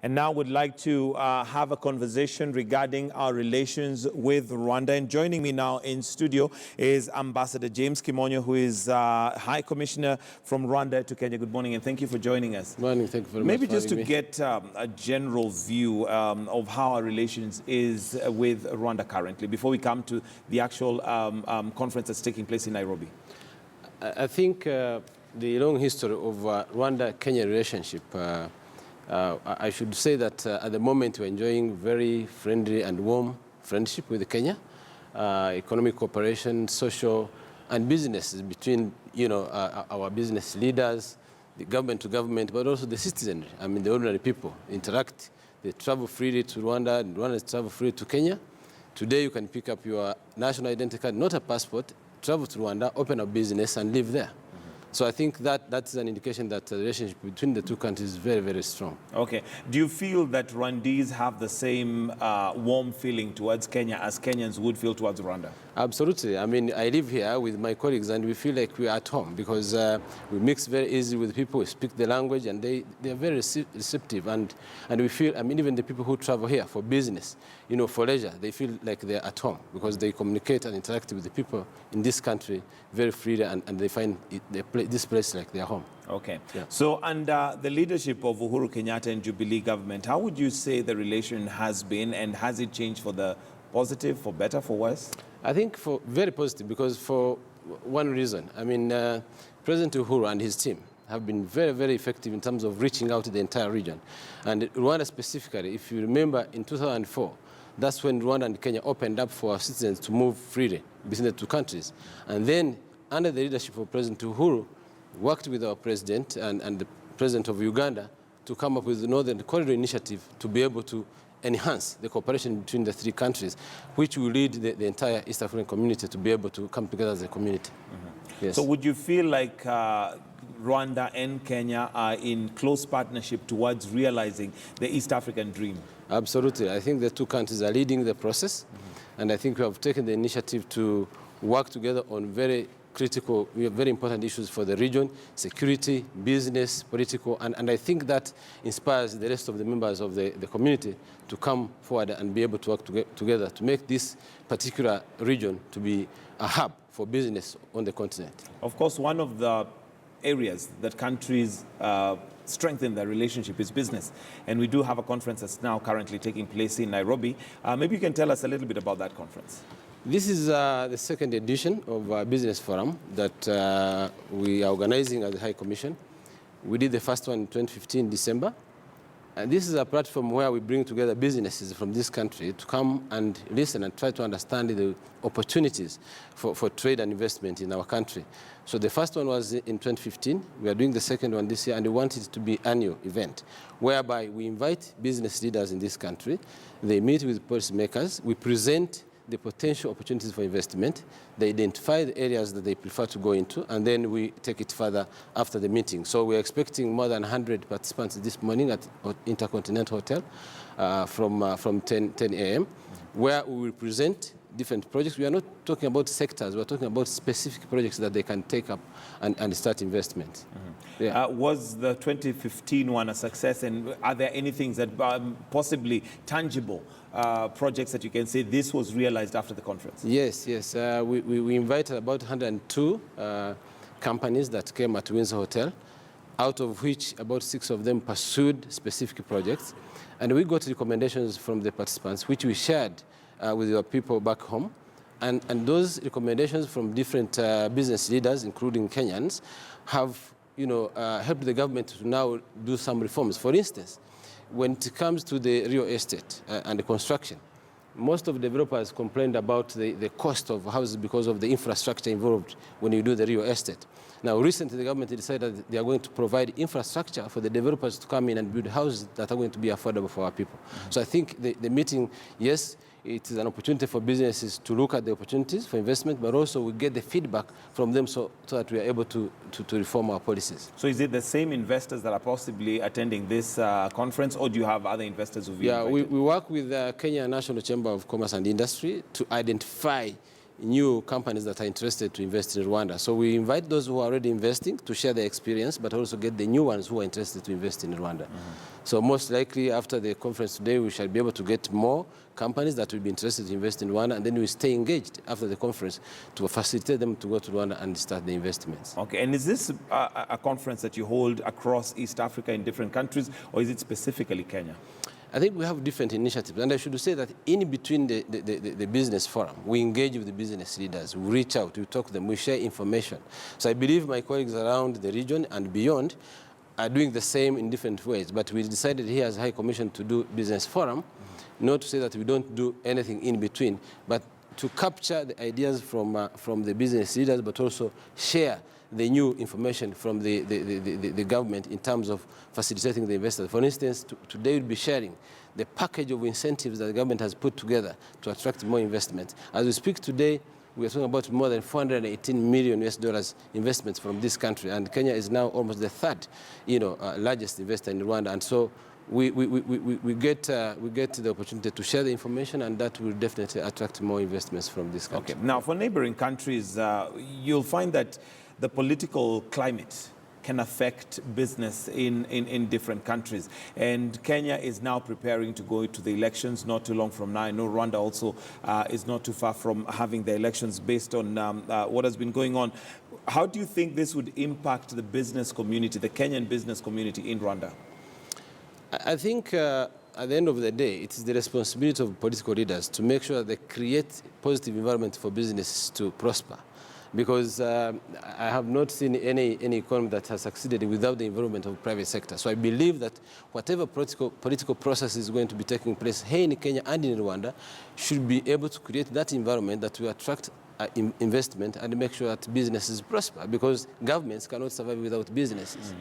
And now would like to have a conversation regarding our relations with Rwanda. And joining me now in studio is Ambassador James Kimonyo, who is High Commissioner from Rwanda to Kenya. Good morning, and thank you for joining us. Good morning, thank you very much. Maybe just to get a general view of how our relations is with Rwanda currently, before we come to the actual conference that's taking place in Nairobi. I think the long history of Rwanda-Kenya relationship, I should say that at the moment we're enjoying very friendly and warm friendship with Kenya, economic cooperation, social and businesses between our business leaders, the government to government, but also the citizenry. I mean, the ordinary people interact. They travel freely to Rwanda, and Rwandans travel freely to Kenya. Today you can pick up your national identity card, not a passport, travel to Rwanda, open a business and live there. So I think that's an indication that the relationship between the two countries is very, very strong. Okay. Do you feel that Rwandese have the same warm feeling towards Kenya as Kenyans would feel towards Rwanda? Absolutely. I mean, I live here with my colleagues and we feel like we're at home because we mix very easily with people, we speak the language, and they're very receptive. And we feel, I mean, even the people who travel here for business, for leisure, they feel like they're at home because they communicate and interact with the people in this country very freely, and they find this place like their home. Okay. Yeah. So under the leadership of Uhuru Kenyatta and Jubilee government, how would you say the relation has been, and has it changed for the positive, for better, for worse? I think for very positive, because for one reason. I mean, President Uhuru and his team have been very, very effective in terms of reaching out to the entire region. And Rwanda specifically, if you remember in 2004, that's when Rwanda and Kenya opened up for our citizens to move freely between the two countries. And then, under the leadership of President Uhuru, worked with our president and the president of Uganda to come up with the Northern Corridor Initiative to be able to enhance the cooperation between the three countries, which will lead the entire East African community to be able to come together as a community. Mm-hmm. Yes. So would you feel like Rwanda and Kenya are in close partnership towards realizing the East African dream? Absolutely. I think the two countries are leading the process, and I think we have taken the initiative to work together on very critical, very important issues for the region: security, business, political, and I think that inspires the rest of the members of the community to come forward and be able to work together to make this particular region to be a hub for business on the continent. Of course, one of the areas that countries strengthen their relationship is business. And we do have a conference that's now currently taking place in Nairobi. Maybe you can tell us a little bit about that conference. This is the second edition of our business forum that we are organizing as the High Commission. We did the first one in 2015, December. And this is a platform where we bring together businesses from this country to come and listen and try to understand the opportunities for trade and investment in our country. So the first one was in 2015. We are doing the second one this year, and we want it to be an annual event, whereby we invite business leaders in this country. They meet with policymakers. We present the potential opportunities for investment. They identify the areas that they prefer to go into, and then we take it further after the meeting. So we're expecting more than 100 participants this morning at Intercontinental Hotel from 10 a.m., where we will present different projects. We are not talking about sectors, we're talking about specific projects that they can take up and start investment. Mm-hmm. Yeah. Was the 2015 one a success, and are there any things that possibly tangible projects that you can say this was realized after the conference? Yes. We invited about 102 companies that came at Windsor Hotel, out of which about 6 of them pursued specific projects. And we got recommendations from the participants, which we shared with our people back home. And those recommendations from different business leaders, including Kenyans, have helped the government to now do some reforms. For instance, when it comes to the real estate and the construction, most of the developers complained about the cost of houses because of the infrastructure involved when you do the real estate. Now, recently, the government decided that they are going to provide infrastructure for the developers to come in and build houses that are going to be affordable for our people. Mm-hmm. So I think the meeting, yes, it is an opportunity for businesses to look at the opportunities for investment, but also we get the feedback from them so that we are able to reform our policies. So is it the same investors that are possibly attending this conference, or do you have other investors who've been invited? We work with the Kenya National Chamber of Commerce and Industry to identify new companies that are interested to invest in Rwanda. So we invite those who are already investing to share their experience, but also get the new ones who are interested to invest in Rwanda. So most likely after the conference today, we shall be able to get more companies that will be interested to invest in Rwanda, and then we stay engaged after the conference to facilitate them to go to Rwanda and start the investments. Okay, and is this a conference that you hold across East Africa in different countries, or is it specifically Kenya? I think we have different initiatives, and I should say that in between the business forum, we engage with the business leaders, we reach out, we talk to them, we share information. So I believe my colleagues around the region and beyond are doing the same in different ways, but we decided here as High Commission to do business forum, not to say that we don't do anything in between, but to capture the ideas from the business leaders, but also share the new information from the government in terms of facilitating the investors. For instance, today we'll be sharing the package of incentives that the government has put together to attract more investment. As we speak today, we are talking about more than $418 million investments from this country, and Kenya is now almost the third, largest investor in Rwanda. And so we get the opportunity to share the information, and that will definitely attract more investments from this country. Okay. Now, for neighboring countries, you'll find that the political climate can affect business in different countries. And Kenya is now preparing to go to the elections not too long from now. I know Rwanda also is not too far from having the elections based on what has been going on. How do you think this would impact the business community, the Kenyan business community in Rwanda? I think at the end of the day, it is the responsibility of political leaders to make sure that they create positive environment for businesses to prosper. Because I have not seen any economy that has succeeded without the involvement of the private sector. So I believe that whatever political process is going to be taking place here in Kenya and in Rwanda should be able to create that environment that will attract investment and make sure that businesses prosper, because governments cannot survive without businesses.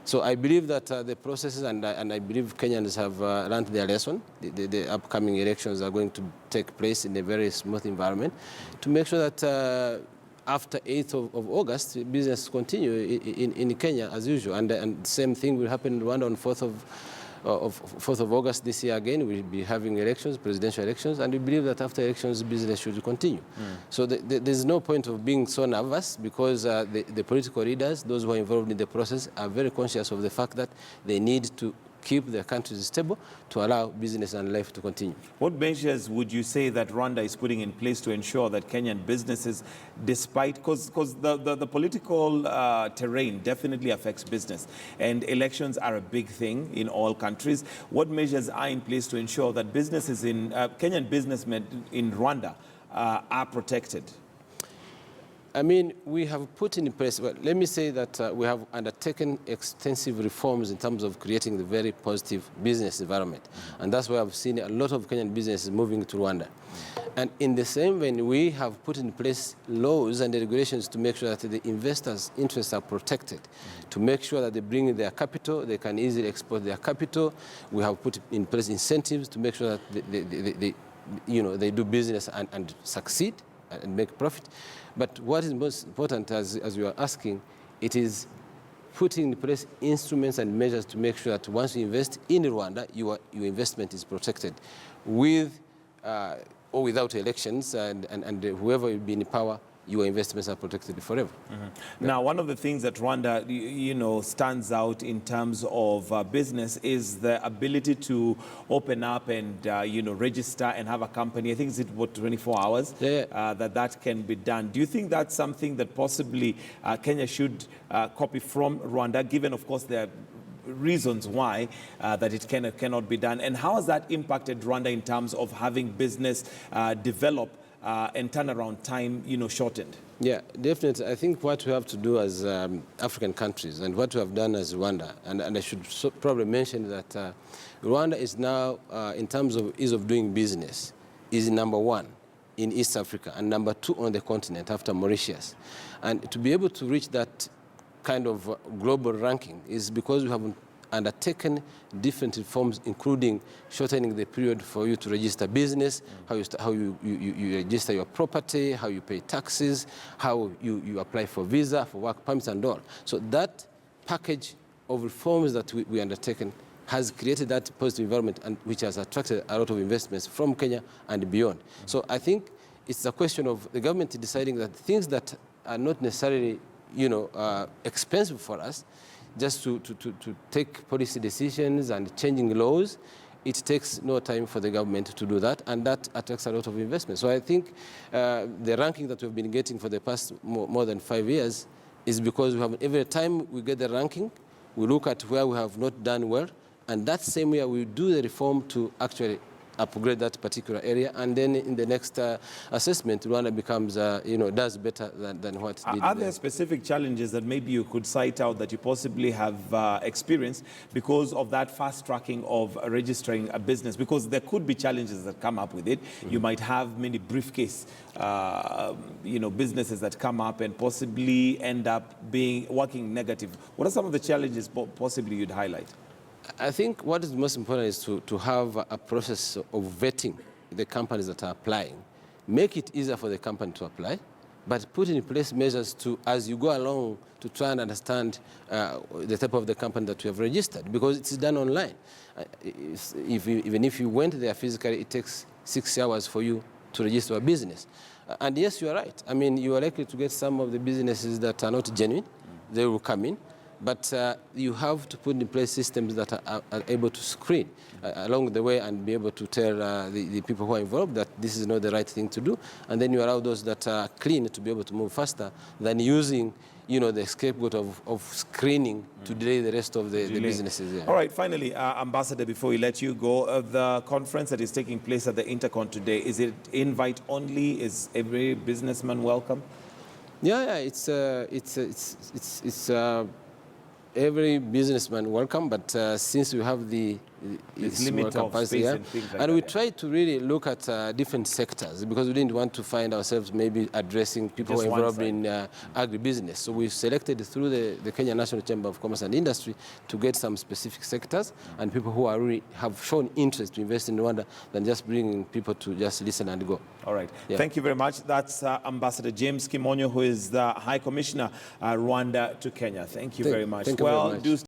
So I believe that the processes, and I believe Kenyans have learned their lesson. The upcoming elections are going to take place in a very smooth environment to make sure that after 8th of August, business continue in Kenya as usual. And the same thing will happen in Rwanda on 4th of August this year again. We'll be having elections, presidential elections, and we believe that after elections, business should continue. So there's no point of being so nervous, because the political leaders, those who are involved in the process, are very conscious of the fact that they need to keep their countries stable to allow business and life to continue. What measures would you say that Rwanda is putting in place to ensure that Kenyan businesses, despite, because the political terrain definitely affects business, and elections are a big thing in all countries, what measures are in place to ensure that businesses in, Kenyan businessmen in Rwanda are protected? I mean, we have put in place, well, let me say that we have undertaken extensive reforms in terms of creating the very positive business environment. And that's why I've seen a lot of Kenyan businesses moving to Rwanda. And in the same vein, we have put in place laws and regulations to make sure that the investors' interests are protected, to make sure that they bring in their capital, they can easily export their capital. We have put in place incentives to make sure that they do business and succeed and make profit. But what is most important, as you are asking, it is putting in place instruments and measures to make sure that once you invest in Rwanda, your investment is protected, with or without elections, and whoever will be in power, your investments are protected forever. Now, one of the things that Rwanda, stands out in terms of business is the ability to open up and, register and have a company. I think it's about 24 hours that can be done. Do you think that's something that possibly Kenya should copy from Rwanda, given, of course, there are reasons why that it cannot be done? And how has that impacted Rwanda in terms of having business develop and turnaround time, shortened? Yeah, definitely. I think what we have to do as African countries, and what we have done as Rwanda, and I should probably mention that Rwanda is now, in terms of ease of doing business, is #1 in East Africa and #2 on the continent after Mauritius. And to be able to reach that kind of global ranking is because we have undertaken different reforms, including shortening the period for you to register business, how you register your property, how you pay taxes, how you apply for visa, for work permits and all. So that package of reforms that we undertaken has created that positive environment, and which has attracted a lot of investments from Kenya and beyond. So I think it's a question of the government deciding that things that are not necessarily, expensive for us, just to take policy decisions and changing laws, it takes no time for the government to do that, and that attracts a lot of investment. So I think the ranking that we've been getting for the past more than 5 years is because we have, every time we get the ranking, we look at where we have not done well, and that same year we do the reform to actually upgrade that particular area, and then in the next assessment, Rwanda becomes, does better than what it did. Are there specific challenges that maybe you could cite out that you possibly have experienced because of that fast tracking of registering a business? Because there could be challenges that come up with it. You might have many briefcase, businesses that come up and possibly end up working negative. What are some of the challenges possibly you'd highlight? I think what is most important is to have a process of vetting the companies that are applying. Make it easier for the company to apply, but put in place measures to, as you go along, to try and understand the type of the company that you have registered, because it's done online. Even if you went there physically, it takes 6 hours for you to register a business. And yes, you are right. I mean, you are likely to get some of the businesses that are not genuine. They will come in. But you have to put in place systems that are able to screen along the way and be able to tell the people who are involved that this is not the right thing to do. And then you allow those that are clean to be able to move faster than using, the scapegoat of screening to delay the rest of the businesses. Yeah. All right, finally, Ambassador, before we let you go, the conference that is taking place at the Intercon today, is it invite only? Is every businessman welcome? Yeah, it's every businessman welcome, but since we have the limit of space and things like that, we try to really look at different sectors, because we didn't want to find ourselves maybe addressing people who are involved in agribusiness. So we selected through the Kenya National Chamber of Commerce and Industry to get some specific sectors and people who are really have shown interest to invest in Rwanda than just bringing people to just listen and go. All right. Yeah. Thank you very much. That's Ambassador James Kimonyo, who is the High Commissioner Rwanda to Kenya. Thank you very much. Thank you very much.